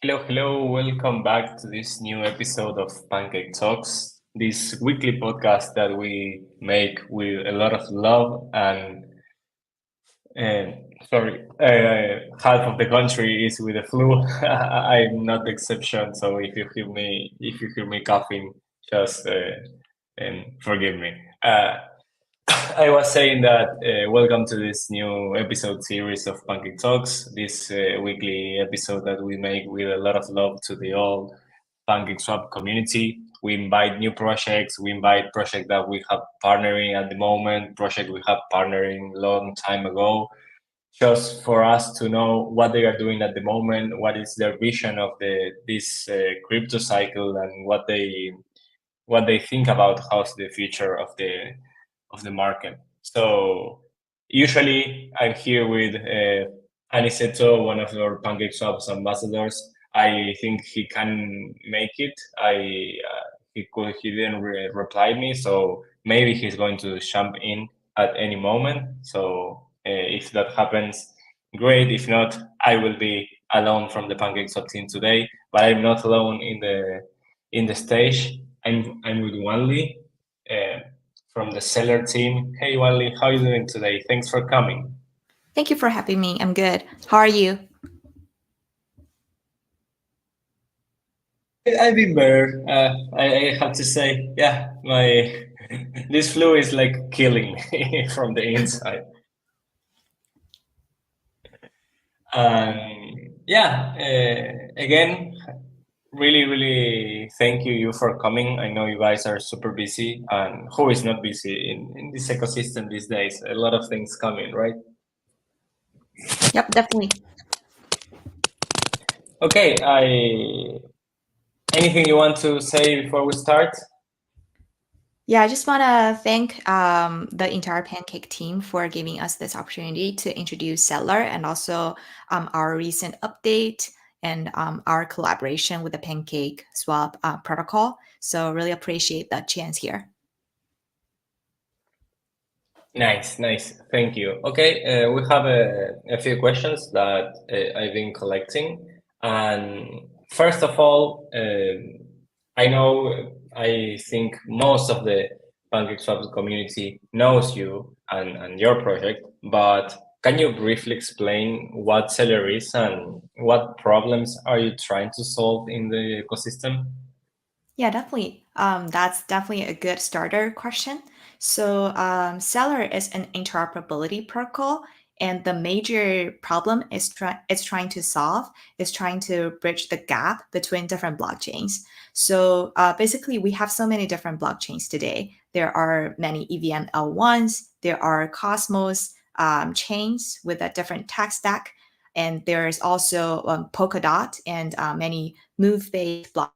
Hello, hello. Welcome back to this new episode of Pancake Talks, this weekly podcast that we make with a lot of love and sorry, half of the country is with the flu. I'm not the exception, so if you hear me coughing, just forgive me. I was saying that welcome to this new episode series of Pancake Talks, this weekly episode that we make with a lot of love to the old PancakeSwap community. We invite new projects. We invite projects that we have partnering at the moment, project we have partnering long time ago, just for us to know what they are doing at the moment, what is their vision of this crypto cycle, and what they think about how's the future of the market. So usually I'm here with Aniceto, one of our PancakeSwap's ambassadors. I think he can make it. He didn't reply me, so maybe he's going to jump in at any moment. So if that happens, great. If not, I will be alone from the PancakeSwap team today. But I'm not alone in the stage. I'm with Wanli from the Celer team. Hey, Wanli, how are you doing today? Thanks for coming. Thank you for having me. I'm good. How are you? I've been better. I have to say, yeah, my this flu is like killing me from the inside. Yeah, again, really thank you for coming. I know you guys are super busy, and who is not busy in this ecosystem these days? A lot of things coming, right? Yep, definitely. Okay, anything you want to say before we start? Yeah, I just want to thank the entire Pancake team for giving us this opportunity to introduce Celer and also our recent update and our collaboration with the PancakeSwap protocol. So really appreciate that chance here. Nice. Thank you. Okay, we have a few questions that I've been collecting. And first of all, I think most of the PancakeSwap community knows you and your project, but can you briefly explain what Celer is and what problems are you trying to solve in the ecosystem? Yeah, definitely. That's definitely a good starter question. So, Celer is an interoperability protocol, and the major problem it's trying to solve is trying to bridge the gap between different blockchains. So, basically, we have so many different blockchains today. There are many EVM L1s. There are Cosmos chains with a different tech stack, and there's also Polkadot and many move-based blockchains.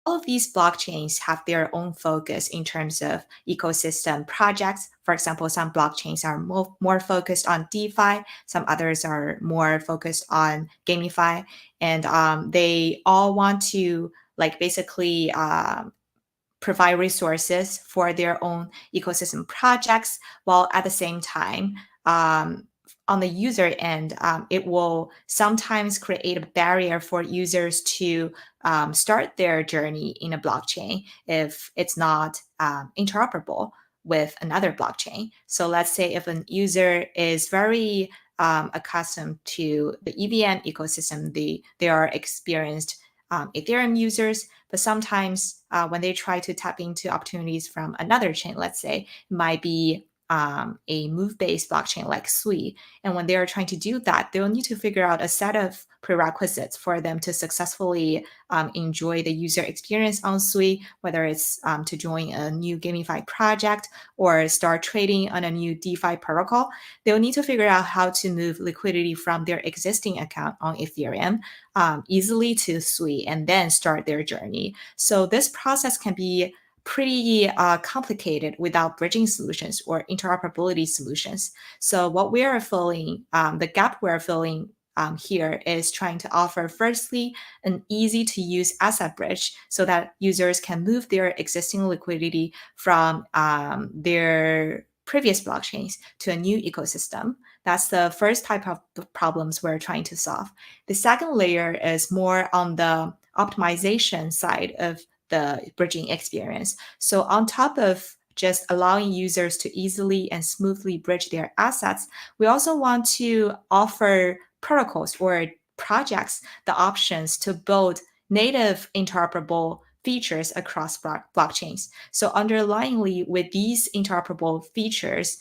All of these blockchains have their own focus in terms of ecosystem projects. For example, some blockchains are more focused on DeFi, some others are more focused on GameFi, and they all want to basically provide resources for their own ecosystem projects, while at the same time, on the user end, it will sometimes create a barrier for users to start their journey in a blockchain if it's not interoperable with another blockchain. So let's say if a user is very accustomed to the EVM ecosystem, they are experienced Ethereum users, but sometimes when they try to tap into opportunities from another chain, let's say, it might be a move-based blockchain like Sui. And when they are trying to do that, they'll need to figure out a set of prerequisites for them to successfully enjoy the user experience on Sui, whether it's to join a new gamified project or start trading on a new DeFi protocol. They'll need to figure out how to move liquidity from their existing account on Ethereum easily to Sui and then start their journey. So this process can be pretty complicated without bridging solutions or interoperability solutions. So what we are filling, the gap we're filling here is trying to offer, firstly, an easy to use asset bridge so that users can move their existing liquidity from their previous blockchains to a new ecosystem. That's the first type of problems we're trying to solve. The second layer is more on the optimization side of the bridging experience. So on top of just allowing users to easily and smoothly bridge their assets, we also want to offer protocols or projects the options to build native interoperable features across blockchains. So underlyingly, with these interoperable features,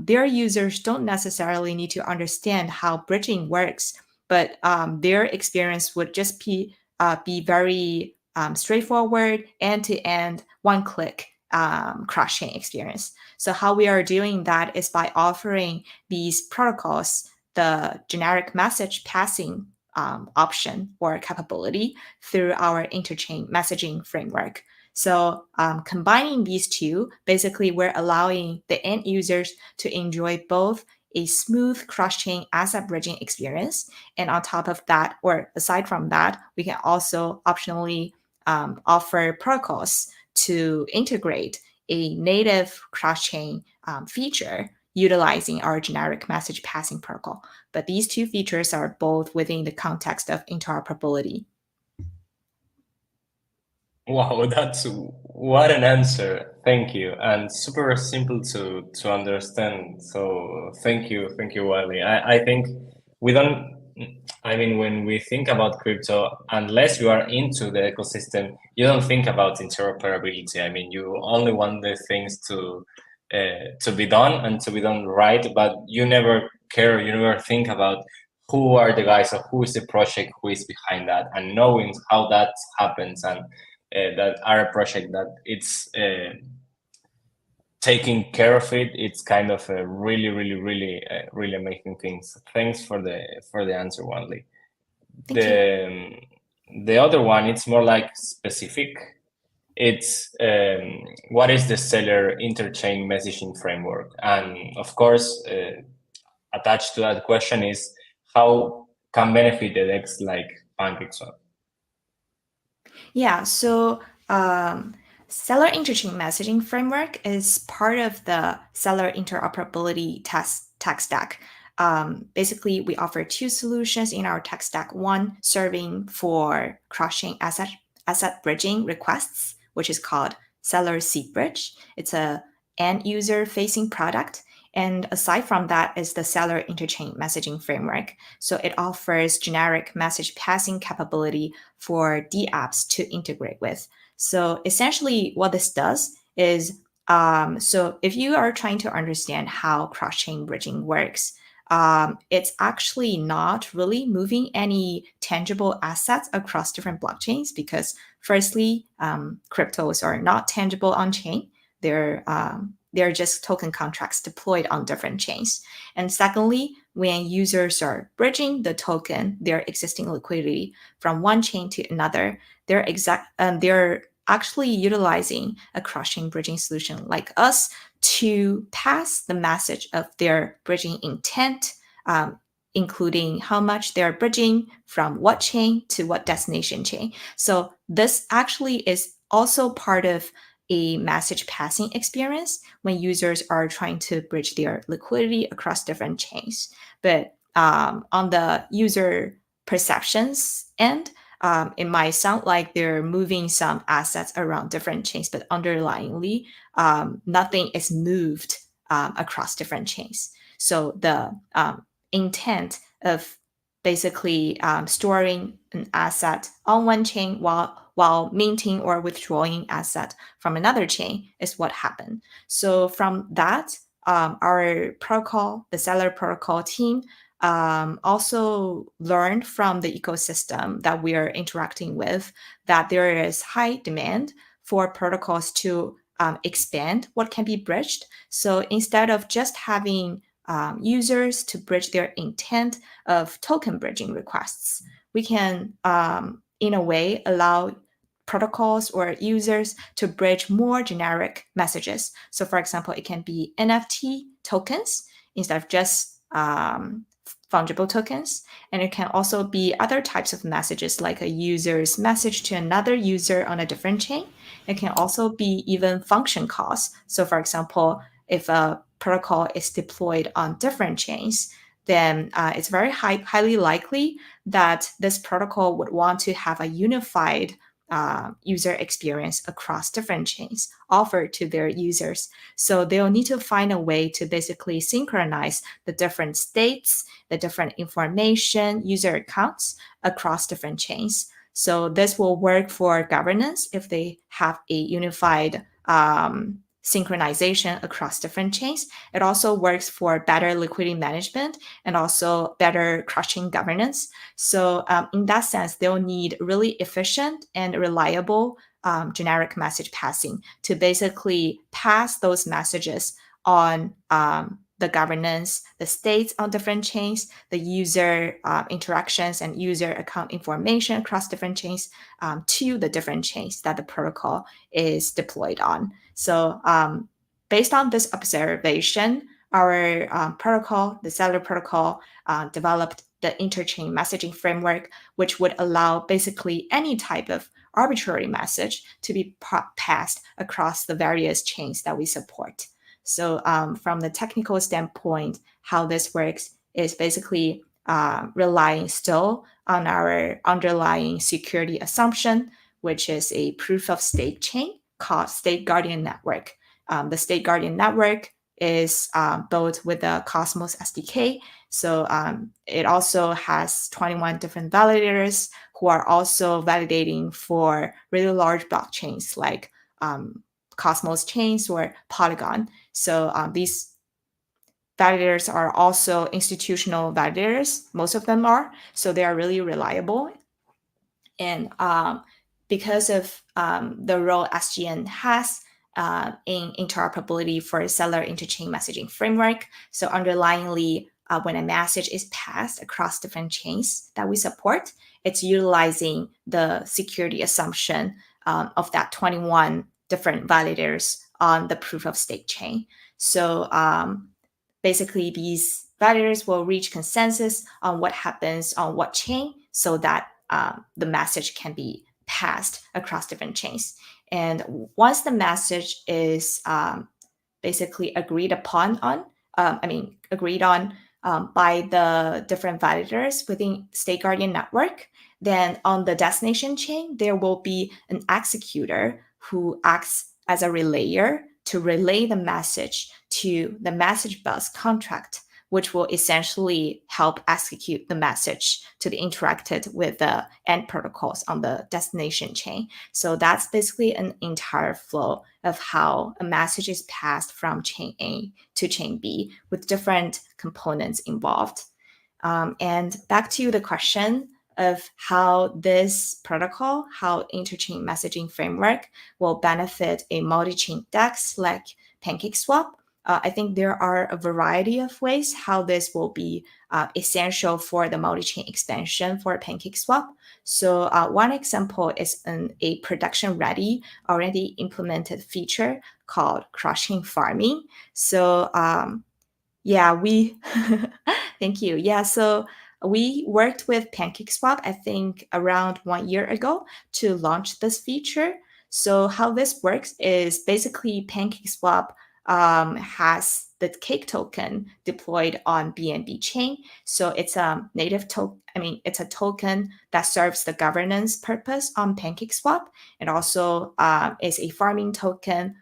their users don't necessarily need to understand how bridging works, but their experience would just be very straightforward, end-to-end, one-click cross-chain experience. So how we are doing that is by offering these protocols the generic message passing option or capability through our interchain messaging framework. So combining these two, basically we're allowing the end users to enjoy both a smooth cross-chain asset bridging experience, and on top of that, or aside from that, we can also optionally offer protocols to integrate a native cross-chain feature utilizing our generic message passing protocol. But these two features are both within the context of interoperability. Wow, that's what an answer. Thank you. And super simple to understand. So thank you, Wiley. I think we don't I mean when we think about crypto, unless you are into the ecosystem, you don't think about interoperability. I mean you only want the things to be done and to be done right, but you never care, you never think about who are the guys or who is the project who is behind that, and knowing how that happens, and that are a project that it's taking care of it. It's kind of a really amazing things. Thanks for the answer, Wanli. Thank you. The other one, it's more like specific. It's what is the Celer interchain messaging framework, and of course, attached to that question is how can benefit the DEX like PancakeSwap. Yeah, so Celer interchain messaging framework is part of the Celer interoperability tech stack. Basically, we offer two solutions in our tech stack. One serving for cross-chain asset bridging requests, which is called Celer Seed Bridge. It's a end user facing product. And aside from that is the Celer interchain messaging framework. So it offers generic message passing capability for DApps to integrate with. So essentially, what this does is so if you are trying to understand how cross-chain bridging works, it's actually not really moving any tangible assets across different blockchains because, firstly, cryptos are not tangible on chain. They're just token contracts deployed on different chains. And secondly, when users are bridging the token, their existing liquidity from one chain to another, they're actually utilizing a cross-chain bridging solution like us to pass the message of their bridging intent, including how much they're bridging from what chain to what destination chain. So this actually is also part of a message passing experience when users are trying to bridge their liquidity across different chains. But on the user perceptions end, it might sound like they're moving some assets around different chains, but underlyingly, nothing is moved across different chains. So the intent of basically storing an asset on one chain while minting or withdrawing asset from another chain is what happened. So from that, our protocol, the Celer protocol team, also learned from the ecosystem that we are interacting with that there is high demand for protocols to expand what can be bridged. So instead of just having users to bridge their intent of token bridging requests, we can, in a way, allow protocols or users to bridge more generic messages. So, for example, it can be NFT tokens instead of just fungible tokens. And it can also be other types of messages, like a user's message to another user on a different chain. It can also be even function calls. So, for example, if a protocol is deployed on different chains, then it's very highly likely that this protocol would want to have a unified user experience across different chains offered to their users. So they'll need to find a way to basically synchronize the different states, the different information, user accounts across different chains. So this will work for governance if they have a unified synchronization across different chains. It also works for better liquidity management and also better crushing governance. So in that sense, they'll need really efficient and reliable generic message passing to basically pass those messages on the governance, the states on different chains, the user interactions and user account information across different chains to the different chains that the protocol is deployed on. So based on this observation, our protocol, the Celer protocol, developed the interchain messaging framework, which would allow basically any type of arbitrary message to be passed across the various chains that we support. So from the technical standpoint, how this works is basically relying still on our underlying security assumption, which is a proof of stake chain called State Guardian Network. The State Guardian Network is built with the Cosmos SDK. So it also has 21 different validators who are also validating for really large blockchains like Cosmos chains or Polygon. So these validators are also institutional validators. Most of them are. So they are really reliable. And because of the role SGN has in interoperability for Celer interchain messaging framework, so underlyingly, when a message is passed across different chains that we support, it's utilizing the security assumption of that 21 different validators on the proof of stake chain. So basically, these validators will reach consensus on what happens on what chain so that the message can be passed across different chains. And once the message is basically agreed on by the different validators within State Guardian network, then on the destination chain, there will be an executor who acts as a relayer to relay the message to the message bus contract, which will essentially help execute the message to be interacted with the end protocols on the destination chain. So that's basically an entire flow of how a message is passed from chain A to chain B with different components involved. And back to the question of how this protocol, how interchain messaging framework will benefit a multi-chain DEX like PancakeSwap. I think there are a variety of ways how this will be essential for the multi-chain expansion for PancakeSwap. So one example is a production-ready, already implemented feature called crushing farming. So yeah, thank you. Yeah, so we worked with PancakeSwap, I think around 1 year ago to launch this feature. So how this works is basically PancakeSwap has the cake token deployed on BNB chain. So it's a native token. It's a token that serves the governance purpose on PancakeSwap. It also is a farming token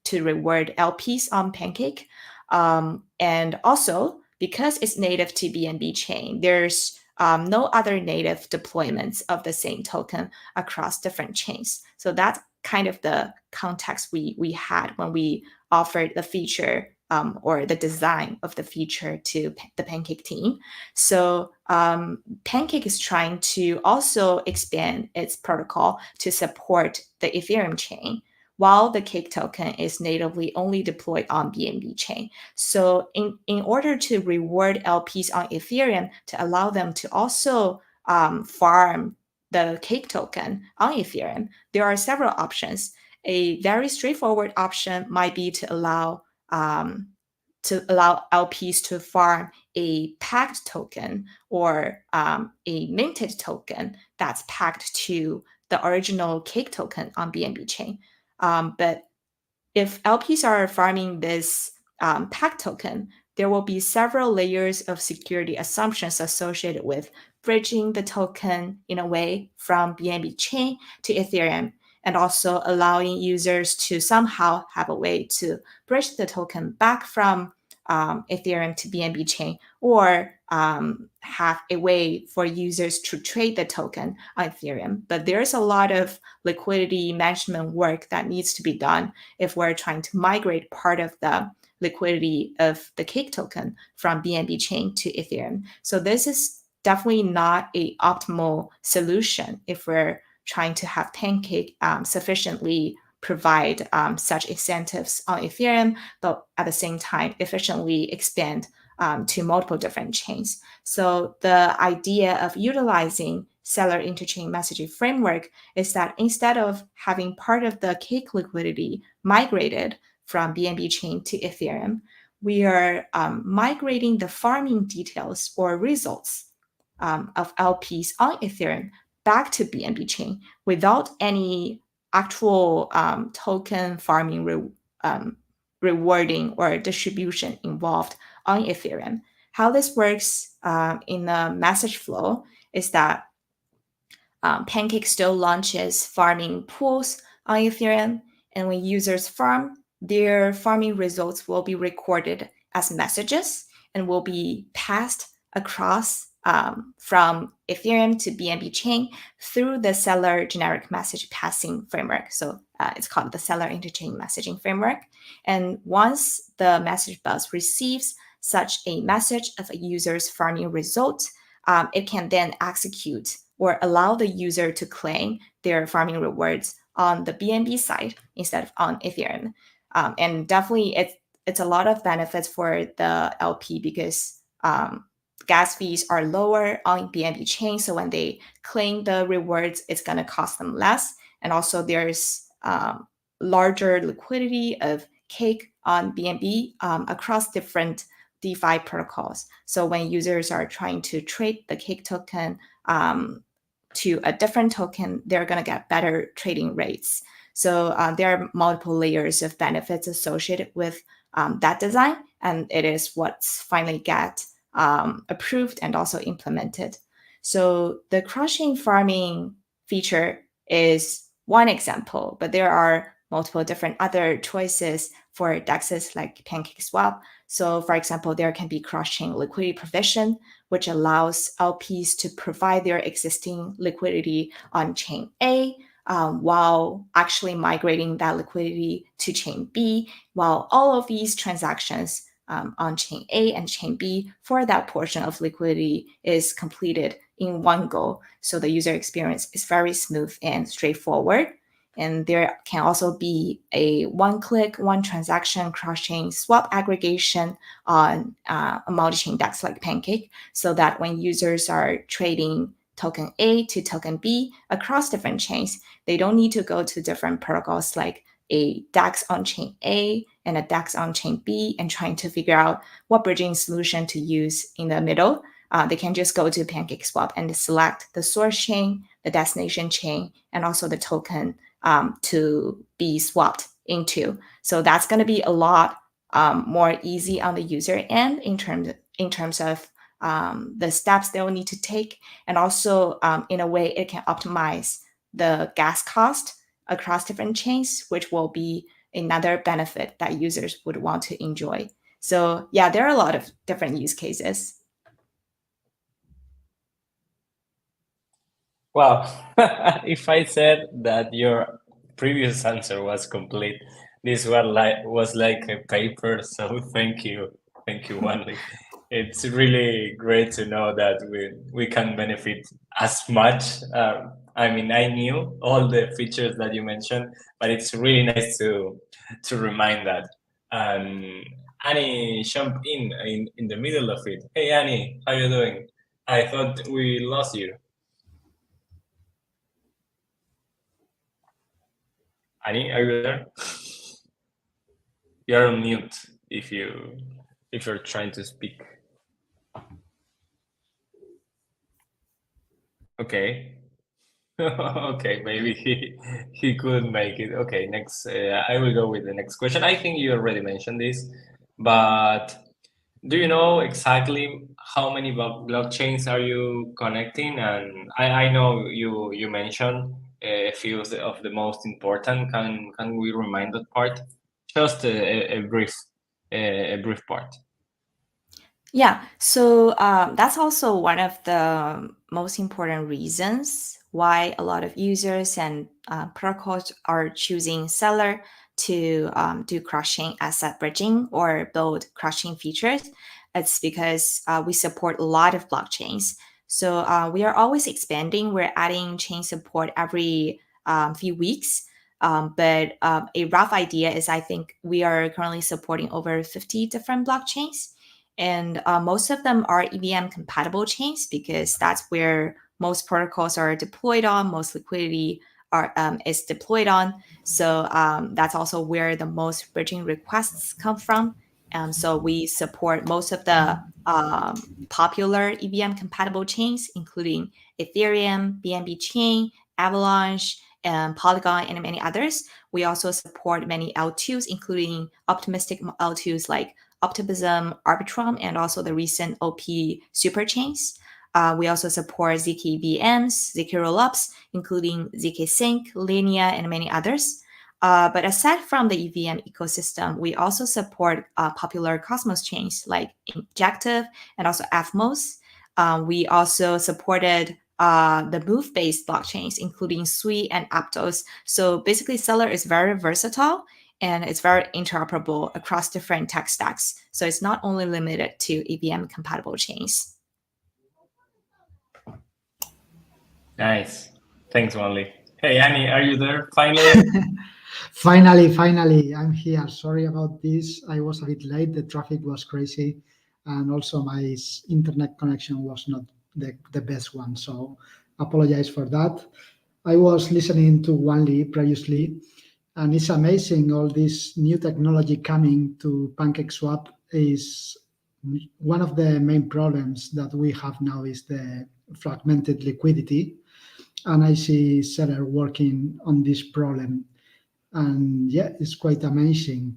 to reward LPs on Pancake. And also, because it's native to BNB chain, there's no other native deployments of the same token across different chains. So that's kind of the context we had when we offered the feature or the design of the feature to the Pancake team. So Pancake is trying to also expand its protocol to support the Ethereum chain, while the cake token is natively only deployed on BNB chain. So in order to reward LPs on Ethereum to allow them to also farm the cake token on Ethereum, there are several options. A very straightforward option might be to allow LPs to farm a packed token or a minted token that's packed to the original cake token on BNB chain. But if LPs are farming this pack token, there will be several layers of security assumptions associated with bridging the token in a way from BNB chain to Ethereum, and also allowing users to somehow have a way to bridge the token back from Ethereum to BNB chain, or have a way for users to trade the token on Ethereum. But there's a lot of liquidity management work that needs to be done if we're trying to migrate part of the liquidity of the Cake token from BNB chain to Ethereum. So this is definitely not a optimal solution if we're trying to have Pancake sufficiently provide such incentives on Ethereum, but at the same time efficiently expand to multiple different chains. So the idea of utilizing Celer interchain messaging framework is that instead of having part of the Cake liquidity migrated from BNB chain to Ethereum, we are migrating the farming details or results of LPs on Ethereum back to BNB chain without any actual token farming rewarding or distribution involved on Ethereum. How this works in the message flow is that Pancake still launches farming pools on Ethereum, and when users farm, their farming results will be recorded as messages and will be passed across from Ethereum to BNB chain through the Celer generic message passing framework. So it's called the Celer interchain messaging framework. And once the message bus receives such a message of a user's farming result, it can then execute or allow the user to claim their farming rewards on the BNB side instead of on Ethereum. And definitely it's a lot of benefits for the LP because gas fees are lower on BNB chain. So when they claim the rewards, it's going to cost them less. And also there's larger liquidity of Cake on BNB across different DeFi protocols. So when users are trying to trade the Cake token to a different token, they're going to get better trading rates. So there are multiple layers of benefits associated with that design, and it is what's finally get approved and also implemented. So the cross-chain farming feature is one example, but there are multiple different other choices for DEXs like PancakeSwap. So for example, there can be cross-chain liquidity provision, which allows LPs to provide their existing liquidity on chain A while actually migrating that liquidity to chain B, while all of these transactions on chain A and chain B for that portion of liquidity is completed in one go. So the user experience is very smooth and straightforward. And there can also be a one-click, one-transaction cross-chain swap aggregation on a multi-chain DEX like Pancake, so that when users are trading token A to token B across different chains, they don't need to go to different protocols like a DEX on chain A and a DEX on chain B and trying to figure out what bridging solution to use in the middle. They can just go to PancakeSwap and select the source chain, the destination chain, and also the token to be swapped into. So that's going to be a lot more easy on the user end in terms of the steps they'll need to take, and also in a way it can optimize the gas cost across different chains, which will be another benefit that users would want to enjoy. So yeah, there are a lot of different use cases. Well, if I said that your previous answer was complete, this was like a paper. So thank you, Wanli. It's really great to know that we can benefit as much. I mean, I knew all the features that you mentioned, but it's really nice to remind that. Annie jumped in the middle of it. Hey Annie, how you doing? I thought we lost you. Annie, are you there? You're on mute if you're trying to speak. Okay. Okay, maybe he couldn't make it. Okay, next I will go with the next question. I think you already mentioned this, But do you know exactly how many blockchains are you connecting? And I know you mentioned a few of the most important. Can we remind that part? Just a brief part. Yeah, so that's also one of the most important reasons why a lot of users and protocols are choosing Celer to do crushing asset bridging or build crushing features. It's because we support a lot of blockchains. So we are always expanding. We're adding chain support every few weeks. But a rough idea is I think we are currently supporting over 50 different blockchains, and most of them are EVM compatible chains because that's where most protocols are deployed on, most liquidity is deployed on. So that's also where the most bridging requests come from. So we support most of the popular EVM compatible chains, including Ethereum, BNB Chain, Avalanche, and Polygon, and many others. We also support many L2s, including optimistic L2s like Optimism, Arbitrum, and also the recent OP superchains. We also support ZK VMs, ZK rollups, including ZK Sync, Linea, and many others. But aside from the EVM ecosystem, we also support popular Cosmos chains like Injective and also Athmos. We also supported the Move-based blockchains, including Sui and Aptos. So basically, Celer is very versatile and it's very interoperable across different tech stacks. So it's not only limited to EVM compatible chains. Nice. Thanks, Wanli. Hey, Annie, are you there finally? Finally, I'm here. Sorry about this. I was a bit late. The traffic was crazy. And also my internet connection was not the best one. So apologize for that. I was listening to Wanli previously, and it's amazing all this new technology coming to PancakeSwap. Is one of the main problems that we have now is the fragmented liquidity, and I see Celer working on this problem, and yeah, it's quite amazing.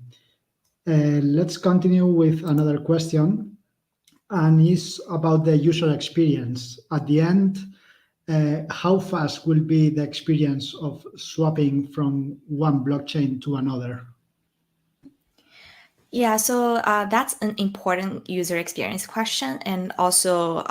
Let's continue with another question, and it's about the user experience. At the end, how fast will be the experience of swapping from one blockchain to another? Yeah, so that's an important user experience question, and also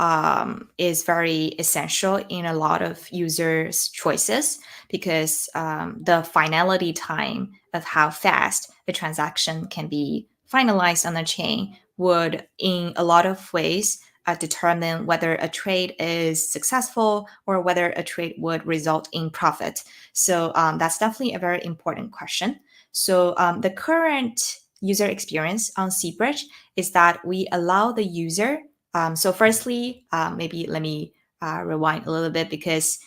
is very essential in a lot of users' choices because the finality time of how fast a transaction can be finalized on the chain would, in a lot of ways, determine whether a trade is successful or whether a trade would result in profit. So that's definitely a very important question. So the current user experience on Cbridge is that we allow the user. So firstly, maybe let me rewind a little bit because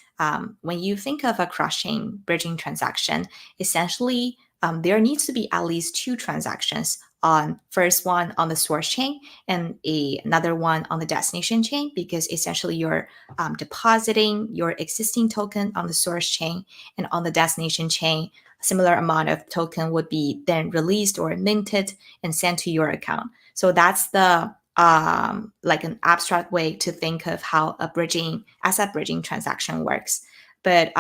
when you think of a crushing bridging transaction, essentially there needs to be at least two transactions, on first one on the source chain and another one on the destination chain, because essentially you're depositing your existing token on the source chain, and on the destination chain similar amount of token would be then released or minted and sent to your account. So that's the like an abstract way to think of how a bridging asset bridging transaction works. But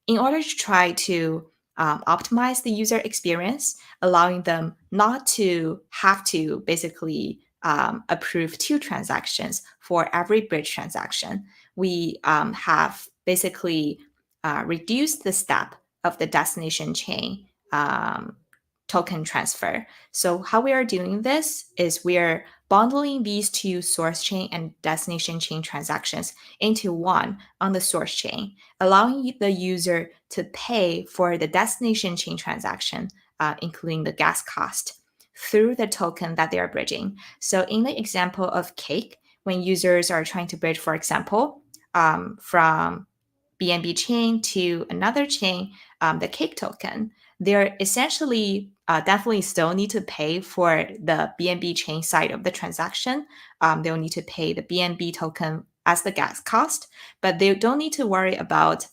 in order to try to optimize the user experience, allowing them not to have to basically approve two transactions for every bridge transaction, we have basically reduced the step of the destination chain token transfer. So how we are doing this is we are bundling these two source chain and destination chain transactions into one on the source chain, allowing the user to pay for the destination chain transaction, including the gas cost, through the token that they are bridging. So in the example of Cake, when users are trying to bridge, for example, from BNB chain to another chain, the Cake token, they're essentially definitely still need to pay for the BNB chain side of the transaction. They'll need to pay the BNB token as the gas cost, but they don't need to worry about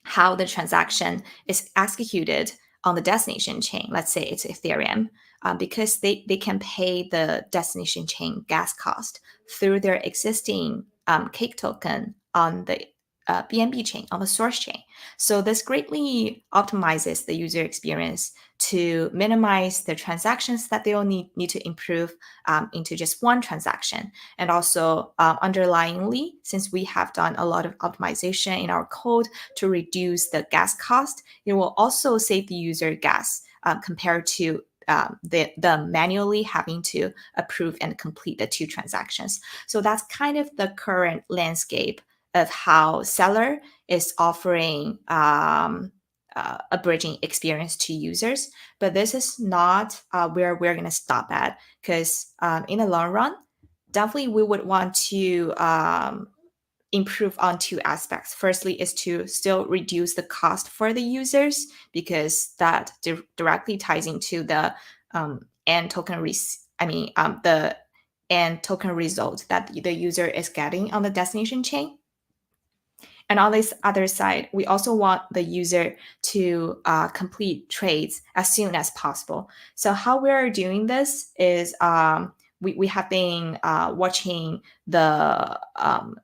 how the transaction is executed on the destination chain, let's say it's Ethereum, because they can pay the destination chain gas cost through their existing cake token on the BNB chain, on the source chain. So this greatly optimizes the user experience to minimize the transactions that they'll need to improve into just one transaction. And also underlyingly, since we have done a lot of optimization in our code to reduce the gas cost, it will also save the user gas compared to the manually having to approve and complete the 2 transactions. So that's kind of the current landscape of how Celer is offering a bridging experience to users. But this is not where we're going to stop at, because in the long run, definitely we would want to improve on 2 aspects. Firstly is to still reduce the cost for the users, because that directly ties into the end token the end token result that the user is getting on the destination chain. And on this other side, we also want the user to complete trades as soon as possible. So how we're doing this is we have been watching the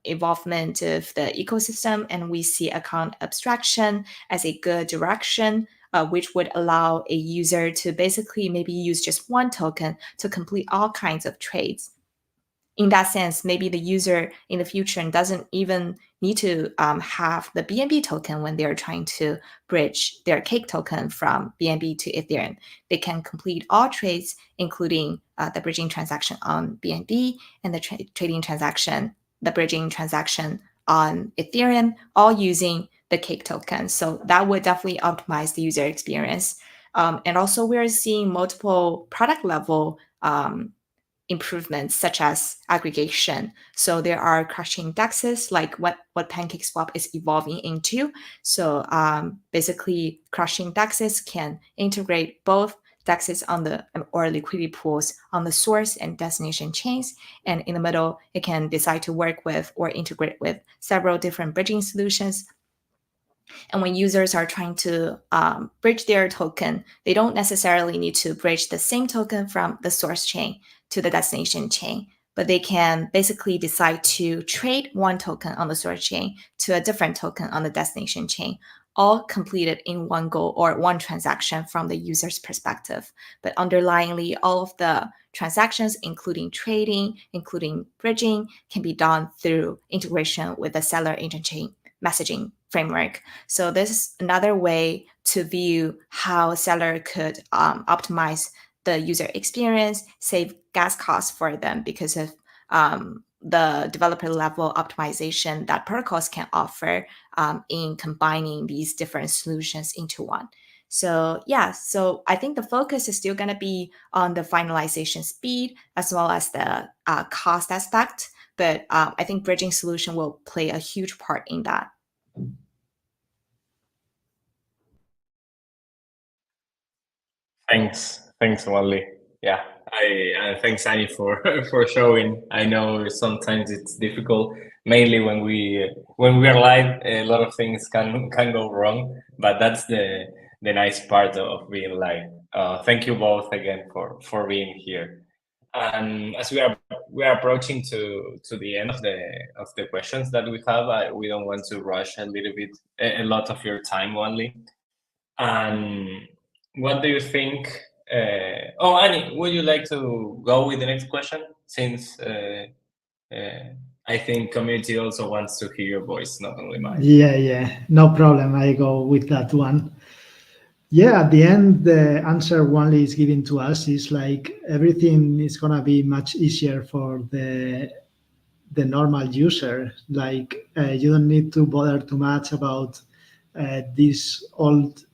evolvement of the ecosystem, and we see account abstraction as a good direction, which would allow a user to basically maybe use just one token to complete all kinds of trades. In that sense, maybe the user in the future doesn't even need to have the BNB token when they're trying to bridge their cake token from BNB to Ethereum. They can complete all trades, including the bridging transaction on BNB and the trading transaction, the bridging transaction on Ethereum, all using the cake token. So that would definitely optimize the user experience. And also, we're seeing multiple product level improvements, such as aggregation. So there are crushing dexes, like what PancakeSwap is evolving into. So basically, crushing dexes can integrate both dexes on the or liquidity pools on the source and destination chains, and in the middle, it can decide to work with or integrate with several different bridging solutions. And when users are trying to bridge their token, they don't necessarily need to bridge the same token from the source chain to the destination chain, but they can basically decide to trade one token on the source chain to a different token on the destination chain, all completed in one go or one transaction from the user's perspective. But underlyingly, all of the transactions, including trading, including bridging, can be done through integration with the Celer interchain messaging framework. So this is another way to view how Celer could optimize the user experience, save gas costs for them because of the developer level optimization that protocols can offer in combining these different solutions into one. So yeah, so I think the focus is still going to be on the finalization speed as well as the cost aspect. But I think bridging solution will play a huge part in that. Thanks, Wanli. Yeah, thanks Annie for for showing. I know sometimes it's difficult, mainly when we are live. A lot of things can go wrong, but that's the nice part of being live. Thank you both again for being here. And as we are approaching to the end of the questions that we have, we don't want to rush a lot of your time, Wanli. And what do you think? Annie, would you like to go with the next question? Since I think community also wants to hear your voice, not only mine. Yeah, no problem. I go with that one. Yeah, at the end, the answer Wanli is giving to us is like everything is gonna be much easier for the normal user. Like you don't need to bother too much about this old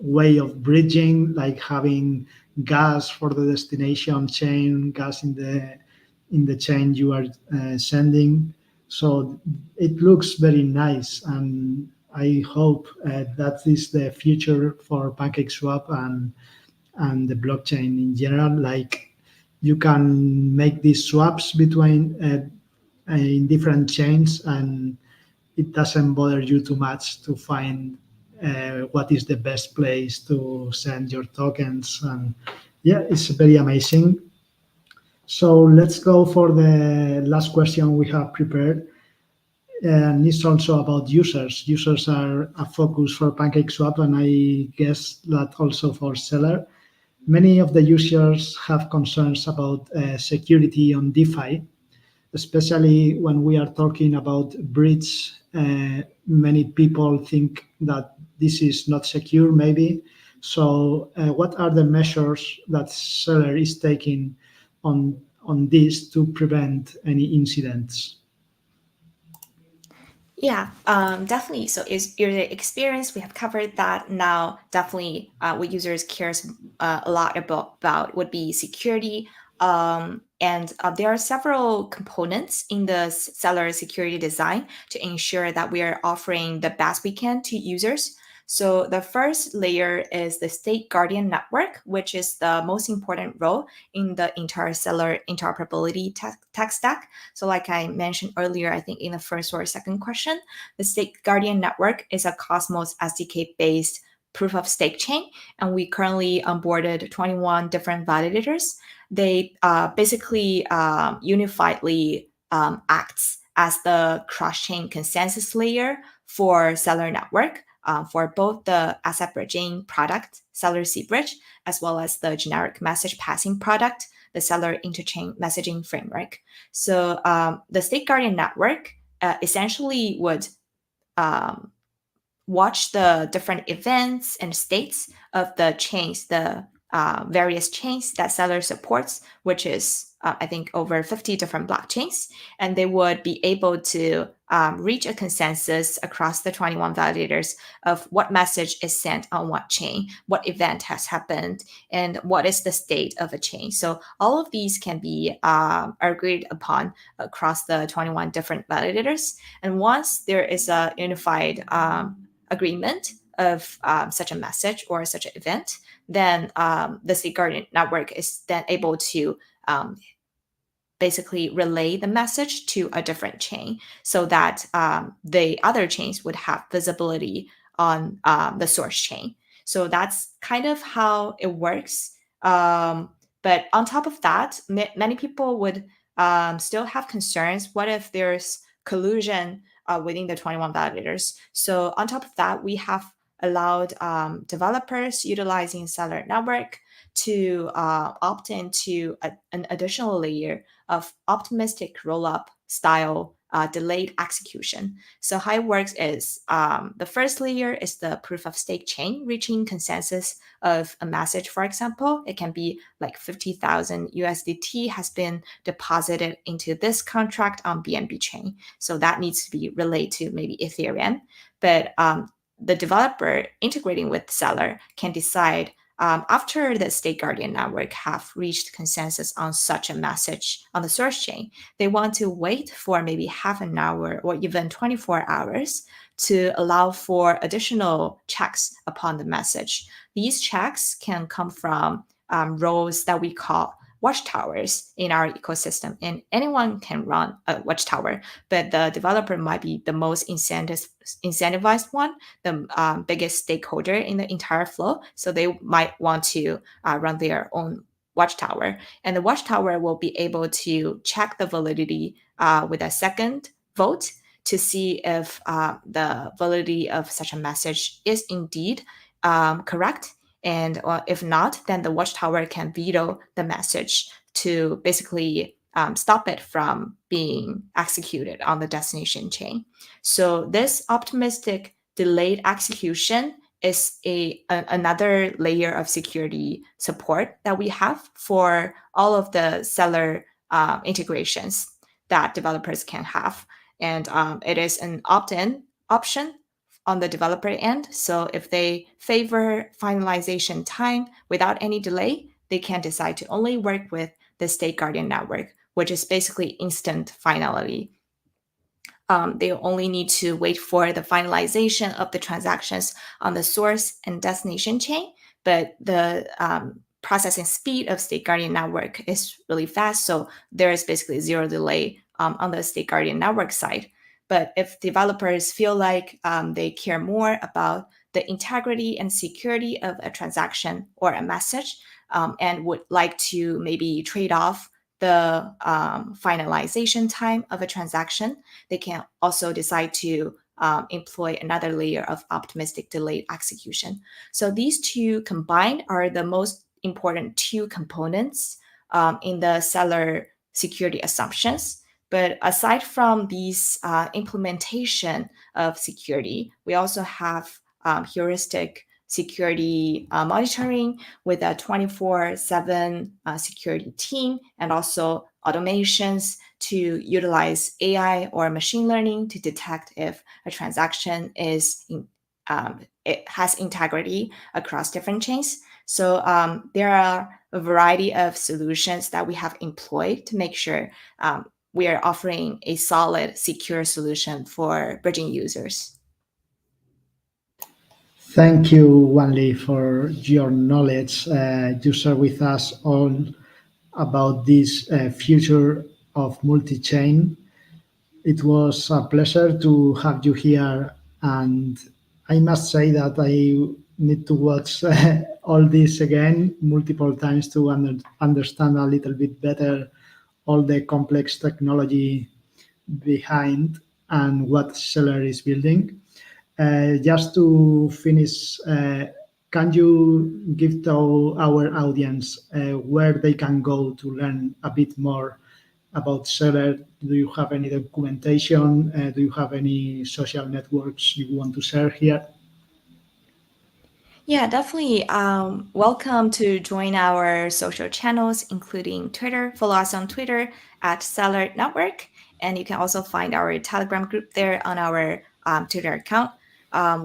way of bridging, like having gas for the destination chain, gas in the chain you are sending. So it looks very nice, and I hope that is the future for PancakeSwap and the blockchain in general. Like you can make these swaps between in different chains, and it doesn't bother you too much to find what is the best place to send your tokens. And yeah, it's very amazing. So let's go for the last question we have prepared. And it's also about users. Users are a focus for PancakeSwap, and I guess that also for Celer. Many of the users have concerns about security on DeFi, especially when we are talking about bridge. Many people think that this is not secure, maybe. So, what are the measures that Celer is taking on this to prevent any incidents? Yeah, definitely. So is user experience, we have covered that. Now, definitely what users cares a lot about would be security. And there are several components in the Celer security design to ensure that we are offering the best we can to users. So the first layer is the state guardian network, which is the most important role in the entire Celer interoperability tech stack. So like I mentioned earlier, I think in the first or second question, the State Guardian Network is a Cosmos SDK-based proof of stake chain, and we currently onboarded 21 different validators. They basically unifiedly acts as the cross-chain consensus layer for Celer Network for both the asset bridging product, Celer C-Bridge, as well as the generic message passing product, the Celer interchain messaging framework. So the State Guardian Network essentially would watch the different events and states of the chains, the various chains that Celer supports, which is I think over 50 different blockchains, and they would be able to reach a consensus across the 21 validators of what message is sent on what chain, what event has happened, and what is the state of a chain. So all of these can be agreed upon across the 21 different validators. And once there is a unified agreement of such a message or such an event, then the State Guardian network is then able to basically relay the message to a different chain so that the other chains would have visibility on the source chain. So that's kind of how it works. But on top of that, many people would still have concerns. What if there's collusion within the 21 validators? So on top of that, we have allowed developers utilizing Celer Network to opt into an additional layer of optimistic rollup style delayed execution. So how it works is the first layer is the proof of stake chain reaching consensus of a message. For example, it can be like 50,000 USDT has been deposited into this contract on BNB chain. So that needs to be relayed to maybe Ethereum. But the developer integrating with Celer can decide after the State Guardian network have reached consensus on such a message on the source chain, they want to wait for maybe half an hour or even 24 hours to allow for additional checks upon the message. These checks can come from roles that we call watchtowers in our ecosystem, and anyone can run a watchtower, but the developer might be the most incentivized one, the biggest stakeholder in the entire flow. So they might want to run their own watchtower, and the watchtower will be able to check the validity with a second vote to see if the validity of such a message is indeed correct. And if not, then the watchtower can veto the message to basically stop it from being executed on the destination chain. So this optimistic delayed execution is another layer of security support that we have for all of the Celer integrations that developers can have. And it is an opt-in option on the developer end. So if they favor finalization time without any delay, they can decide to only work with the State Guardian network, which is basically instant finality. They only need to wait for the finalization of the transactions on the source and destination chain, but the processing speed of State Guardian network is really fast, so there is basically zero delay on the State Guardian network side. But if developers feel like they care more about the integrity and security of a transaction or a message, and would like to maybe trade off the finalization time of a transaction, they can also decide to employ another layer of optimistic delayed execution. So these two combined are the most important two components in the Celer security assumptions. But aside from these implementation of security, we also have heuristic security monitoring with a 24/7 security team, and also automations to utilize AI or machine learning to detect if a transaction it has integrity across different chains. So there are a variety of solutions that we have employed to make sure we are offering a solid, secure solution for bridging users. Thank you, Wanli, for your knowledge. You share with us all about this future of multi-chain. It was a pleasure to have you here, and I must say that I need to watch all this again multiple times to understand a little bit better all the complex technology behind and what Celer is building. Just to finish, can you give to our audience where they can go to learn a bit more about Celer? Do you have any documentation? Do you have any social networks you want to share here? Yeah, definitely. Welcome to join our social channels, including Twitter. Follow us on Twitter at Celer Network. And you can also find our Telegram group there on our Twitter account.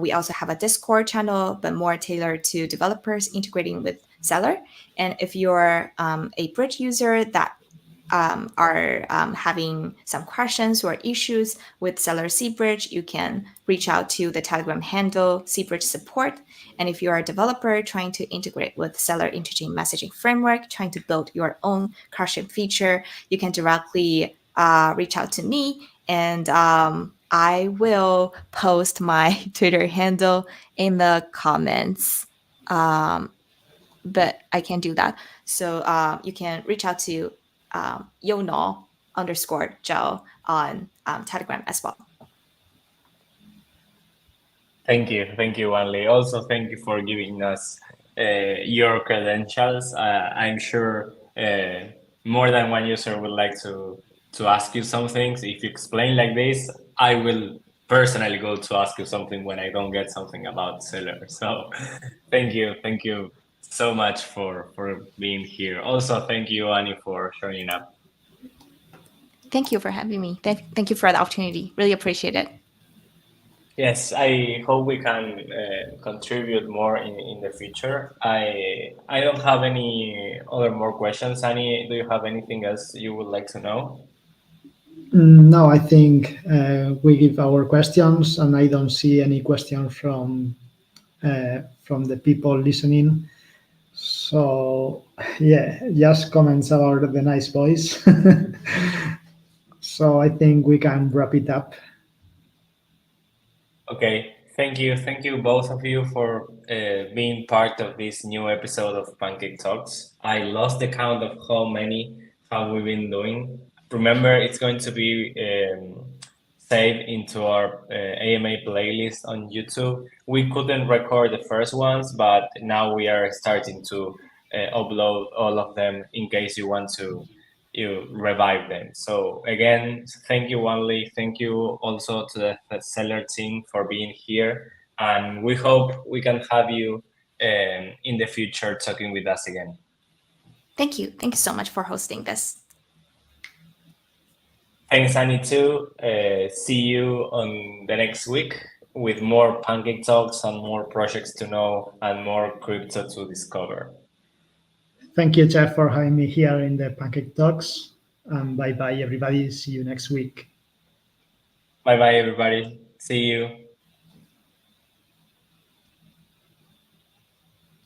We also have a Discord channel, but more tailored to developers integrating with Celer. And if you're a bridge user that are having some questions or issues with Celer Cbridge, you can reach out to the Telegram handle Cbridge support. And if you're a developer trying to integrate with Celer interchain messaging framework, trying to build your own caching feature, you can directly reach out to me, and I will post my Twitter handle in the comments. But I can't do that. So you can reach out to Yono_Joe on Telegram as well. Thank you, Wanli. Also, thank you for giving us your credentials. I'm sure more than one user would like to ask you some things. If you explain like this, I will personally go to ask you something when I don't get something about Celer. So, thank you so much for being here. Also, thank you, Annie, for showing up. Thank you for having me. Thank you for the opportunity. Really appreciate it. Yes, I hope we can contribute more in the future. I don't have any other more questions. Annie, do you have anything else you would like to know? No, I think we give our questions, and I don't see any question from the people listening. So yeah, just comments about the nice voice. So I think we can wrap it up. Okay, thank you both of you for being part of this new episode of Pancake Talks. I lost the count of how many have we been doing. Remember, it's going to be saved into our AMA playlist on YouTube. We couldn't record the first ones, but now we are starting to upload all of them in case you want to revive them. So again, thank you, Wanli. Thank you also to the Celer team for being here, and we hope we can have you in the future talking with us again. Thank you so much for hosting this. Thanks, Annie, too. See you on the next week with more Pancake Talks and more projects to know and more crypto to discover. Thank you, Jeff, for having me here in the Pancake Talks. And bye bye, everybody. See you next week. Bye bye, everybody. See you.